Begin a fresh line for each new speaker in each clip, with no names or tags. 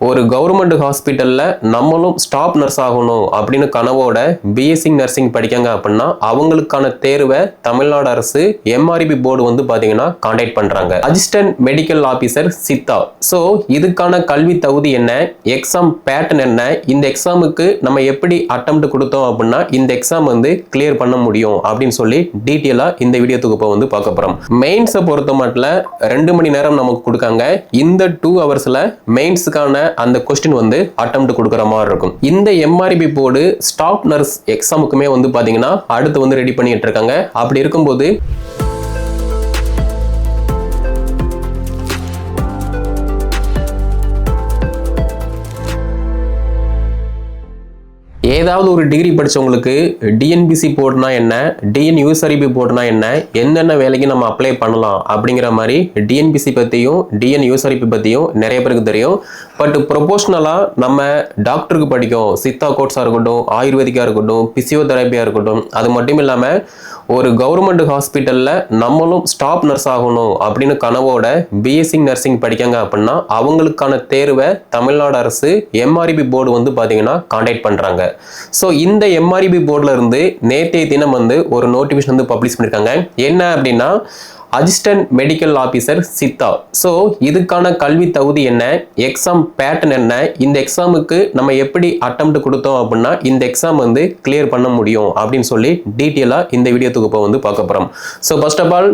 ஒரு கவர்மெண்ட் ஹாஸ்பிட்டல்ல நம்மளும் ஸ்டாஃப் நர்ஸ் ஆகணும் அப்படின்னு கனவோட பிஎஸ்சி நர்சிங் படிக்காங்க அப்படின்னா அவங்களுக்கான தேர்வை தமிழ்நாடு அரசு எம்ஆர்பி போர்டு வந்து பாத்தீங்கன்னா கான்டாக்ட் பண்றாங்க. Assistant medical officer Siddha. So இதுக்கான கல்வி தகுதி என்ன, எக்ஸாம் பேட்டர்ன் என்ன, இந்த எக்ஸாமுக்கு நம்ம எப்படி அட்டெம்ப்ட் கொடுத்தோம் அப்படின்னா இந்த எக்ஸாம் வந்து கிளியர் பண்ண முடியும் அப்படின்னு சொல்லி டீட்டெயிலா இந்த வீடியோ தொகுப்பை வந்து பார்க்க போறோம். மெயின்ஸை பொறுத்த மட்டும் 2 மணி நேரம் நமக்கு கொடுக்காங்க. இந்த 2 ஹவர்ஸ்ல மெயின்ஸுக்கான அந்த கொஸ்டின் வந்து அட்டெம்ப்ட் கொடுக்குற மாதிரி இருக்கும். இந்த எம்ஆர்பி போர்டு ஸ்டாஃப் நர்ஸ் எக்ஸாமுக்குமே வந்து பாத்தீங்கன்னா அடுத்து வந்து ரெடி பண்ணிட்டு இருக்காங்க. அப்படி இருக்கும்போது ஏதாவது ஒரு டிகிரி படிச்சவங்களுக்கு டிஎன்பிசி போர்டுனா என்ன, டிஎன் யூஎஸ்ஆர்பி போர்டுனா என்ன, என்னென்ன வேலைக்கு நம்ம அப்ளை பண்ணலாம் அப்படிங்கிற மாதிரி டிஎன்பிசி பற்றியும் டிஎன் யூஎஸ்ஆர்பி பற்றியும் நிறைய பேருக்கு தெரியும். பட் ப்ரொபோஷனலாக நம்ம டாக்டருக்கு படிக்கும், சித்தா கோர்ஸாக இருக்கட்டும், ஆயுர்வேதிக்காக இருக்கட்டும், பிசியோதெரப்பியாக இருக்கட்டும், அது மட்டும் இல்லாமல் ஒரு கவர்மெண்ட் ஹாஸ்பிட்டலில் நம்மளும் ஸ்டாஃப் நர்ஸ் ஆகணும் அப்படின்னு கனவோட பிஎஸ்சி நர்சிங் படிக்காங்க அப்படின்னா அவங்களுக்கான தேர்வை தமிழ்நாடு அரசு எம்ஆர்பி போர்டு வந்து பார்த்தீங்கன்னா கான்டாக்ட் பண்ணுறாங்க. ஸோ இந்த எம்ஆர்பி போர்டில் இருந்து நேற்றைய தினம் வந்து ஒரு நோட்டிஃபிகேஷன் வந்து பப்ளிஷ் பண்ணியிருக்காங்க. என்ன அப்படின்னா assistant medical officer Siddha. So இதுக்கான கல்வி தகுதி என்ன, எக்ஸாம் பேட்டர்ன் என்ன, இந்த எக்ஸாமுக்கு நம்ம எப்படி அட்டெம்ப்ட் கொடுத்தோம் அப்படின்னா இந்த எக்ஸாம் வந்து கிளியர் பண்ண முடியும் அப்படின்னு சொல்லி டீட்டெயிலாக இந்த வீடியோ தொகுப்பை வந்து பார்க்க போகிறோம். ஸோ ஃபர்ஸ்ட் ஆஃப் ஆல்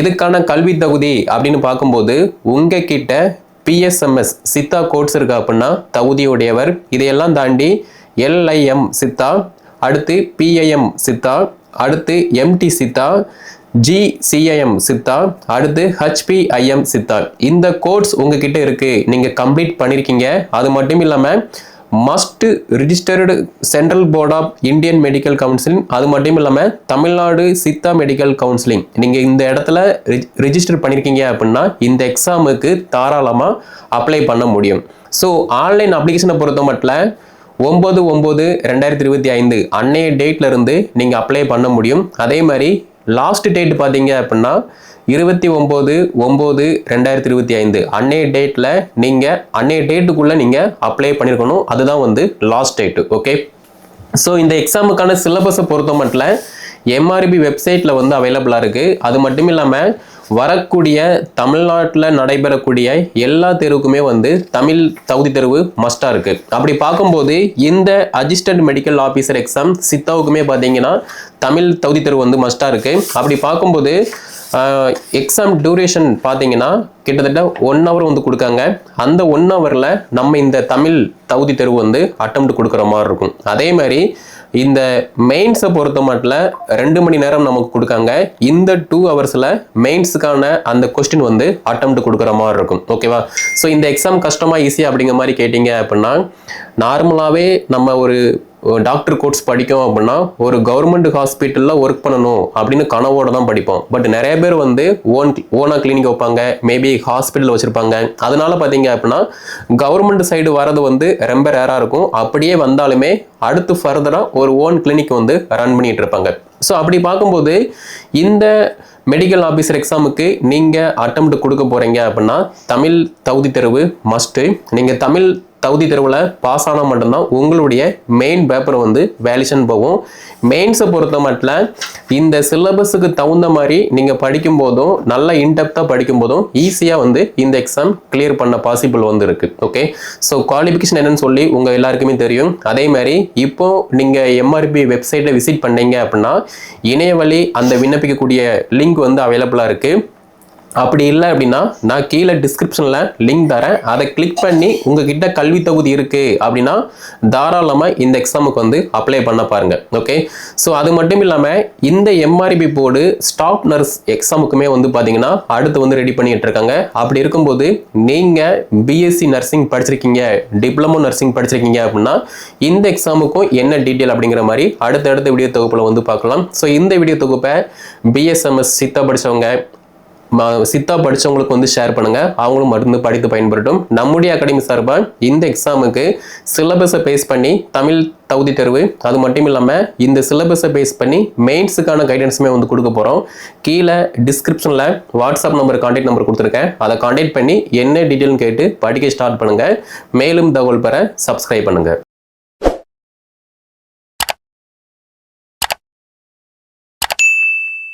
இதுக்கான கல்வி தகுதி அப்படின்னு பார்க்கும்போது உங்ககிட்ட பிஎஸ்எம்எஸ் சித்தா கோர்ஸ் இருக்கு அப்படின்னா தகுதியுடையவர். இதையெல்லாம் தாண்டி எல்ஐஎம் சித்தா, அடுத்து பிஐஎம் சித்தா, அடுத்து எம்டி சித்தா, ஜிசிஐஎம் சித்தா, அடுத்து ஹெச்பிஐஎம் சித்தா. இந்த கோர்ஸ் உங்ககிட்ட இருக்கு, நீங்க கம்ப்ளீட் பண்ணிருக்கீங்க. அது மட்டும் இல்லாம must registered central board of Indian medical counselling, அது மட்டும் இல்லாமல் தமிழ்நாடு சித்தா மெடிக்கல் கவுன்சிலிங் நீங்கள் இந்த இடத்துல ரிஜிஸ்டர் பண்ணியிருக்கீங்க அப்படின்னா இந்த எக்ஸாமுக்கு தாராளமாக அப்ளை பண்ண முடியும். ஸோ ஆன்லைன் அப்ளிகேஷனை பொறுத்த மட்டும் 9/9/2025 அன்னைய டேட்ல இருந்து நீங்கள் அப்ளை பண்ண முடியும். அதே மாதிரி லாஸ்ட் டேட் பார்த்தீங்க அப்படின்னா 29/9/2025 அன்னைய டேட்டில் நீங்கள் அன்னைய டேட்டுக்குள்ளே நீங்கள் அப்ளை பண்ணியிருக்கணும். அதுதான் வந்து லாஸ்ட் டேட்டு. ஓகே, ஸோ இந்த எக்ஸாமுக்கான சிலபஸை பொறுத்த மட்டும் எம்ஆர்பி வெப்சைட்டில் வந்து அவைலபிளாக இருக்குது. அது மட்டும் இல்லாமல் வரக்கூடிய தமிழ்நாட்டில் நடைபெறக்கூடிய எல்லா தேர்வுக்குமே வந்து தமிழ் தகுதி தேர்வு மஸ்டாக இருக்குது. அப்படி பார்க்கும்போது இந்த அசிஸ்டன்ட் மெடிக்கல் ஆஃபீஸர் எக்ஸாம் சித்தாவுக்குமே பார்த்தீங்கன்னா தமிழ் தகுதி தேர்வு வந்து மஸ்டாக இருக்குது. அப்படி பார்க்கும்போது எக்ஸாம் டியூரேஷன் பார்த்தீங்கன்னா கிட்டத்தட்ட 1 hour வந்து கொடுக்காங்க. அந்த 1 hourல நம்ம இந்த தமிழ் தகுதி தேர்வு வந்து அட்டெம்ப்ட் கொடுக்குற மாதிரி இருக்கும். அதே மாதிரி இந்த மெயின்ஸை பொறுத்த மட்டும் 2 மணி நேரம் நமக்கு கொடுக்காங்க. இந்த 2 ஹவர்ஸில் மெயின்ஸுக்கான அந்த கொஸ்டின் வந்து அட்டெம்ப்ட் கொடுக்குற மாதிரி இருக்கும். ஓகேவா? ஸோ இந்த எக்ஸாம் கஷ்டமாக ஈஸியாக அப்படிங்கிற மாதிரி கேட்டிங்க அப்படின்னா நார்மலாகவே நம்ம ஒரு டாக்டர் கோர்ஸ் படிக்கும் அப்படின்னா ஒரு கவர்மெண்ட் ஹாஸ்பிட்டலில் ஒர்க் பண்ணணும் அப்படின்னு கனவோட தான் படிப்போம். பட் நிறைய பேர் வந்து ஓனாக கிளினிக் வைப்பாங்க, மேபி ஹாஸ்பிட்டல் வச்சுருப்பாங்க. அதனால பார்த்தீங்க அப்படின்னா கவர்மெண்ட் சைடு வரது வந்து ரொம்ப ரேராக இருக்கும். அப்படியே வந்தாலுமே அடுத்து ஃபர்தராக ஒரு ஓன் கிளினிக் வந்து ரன் பண்ணிட்டு இருப்பாங்க. ஸோ அப்படி பார்க்கும்போது இந்த மெடிக்கல் ஆஃபீஸர் எக்ஸாமுக்கு நீங்கள் அட்டெம்ப்ட் கொடுக்க போகிறீங்க அப்படின்னா தமிழ் தகுதி தேர்வு மஸ்ட்டு. நீங்கள் தமிழ் தகுதி தேர்வில் பாஸ் ஆனால் மட்டும்தான் உங்களுடைய மெயின் பேப்பர் வந்து வேலிஷன் போகும். மெயின்ஸை பொறுத்த மட்டும் இந்த சிலபஸுக்கு தகுந்த மாதிரி நீங்கள் படிக்கும் போதும் நல்லா இன்டெப்த்தாக படிக்கும் போதும் ஈஸியாக வந்து இந்த எக்ஸாம் கிளியர் பண்ண பாசிபிள் வந்து இருக்குது. ஓகே, ஸோ குவாலிஃபிகேஷன் என்னன்னு சொல்லி உங்கள் எல்லாருக்குமே தெரியும். அதே மாதிரி இப்போ நீங்கள் எம்ஆர்பி வெப்சைட்டை விசிட் பண்ணீங்க அப்படின்னா இணையவழி அந்த விண்ணப்பிக்கக்கூடிய லிங்க் வந்து அவைலபிளாக இருக்குது. அப்படி இல்லை அப்படின்னா நான் கீழே டிஸ்கிரிப்ஷனில் லிங்க் தரேன், அதை கிளிக் பண்ணி உங்ககிட்ட கல்வி தகுதி இருக்குது அப்படின்னா தாராளமாக இந்த எக்ஸாமுக்கு வந்து அப்ளை பண்ண பாருங்கள். ஓகே, ஸோ அது மட்டும் இல்லாமல் இந்த எம்ஆர்பி போர்டு ஸ்டாஃப் நர்ஸ் எக்ஸாமுக்குமே வந்து பார்த்தீங்கன்னா அடுத்து வந்து ரெடி பண்ணிட்டு இருக்காங்க. அப்படி இருக்கும்போது நீங்கள் பிஎஸ்சி நர்சிங் படிச்சிருக்கீங்க, டிப்ளமோ நர்சிங் படிச்சிருக்கீங்க அப்படின்னா இந்த எக்ஸாமுக்கும் என்ன டீட்டெயில் அப்படிங்கிற மாதிரி அடுத்தடுத்த வீடியோ தொகுப்பில் வந்து பார்க்கலாம். ஸோ இந்த வீடியோ தொகுப்பை பிஎஸ்எம்எஸ் சித்தா படித்தவங்க, சித்தா படிச்சவங்களுக்கு வந்து ஷேர் பண்ணுங்க, அவங்களும் மருந்து படித்து பயன்பெறட்டும். நம்முடைய அகாடமி சார்பா இந்த எக்ஸாமுக்கு சிலபஸை பேஸ் பண்ணி தமிழ் தகுதி தேர்வு, அது மட்டும் இல்லாமல் இந்த சிலபஸை பேஸ் பண்ணி மெயின்ஸுக்கான கைடன்ஸுமே வந்து கொடுக்க போகிறோம். கீழே டிஸ்கிரிப்ஷனில் வாட்ஸ்அப் நம்பர், கான்டாக்ட் நம்பர் கொடுத்துருக்கேன். அதை கான்டாக்ட் பண்ணி என்ன டீட்டெயில்னு கேட்டு படிக்க ஸ்டார்ட் பண்ணுங்கள். மேலும் தகவல் பெற சப்ஸ்கிரைப் பண்ணுங்கள்.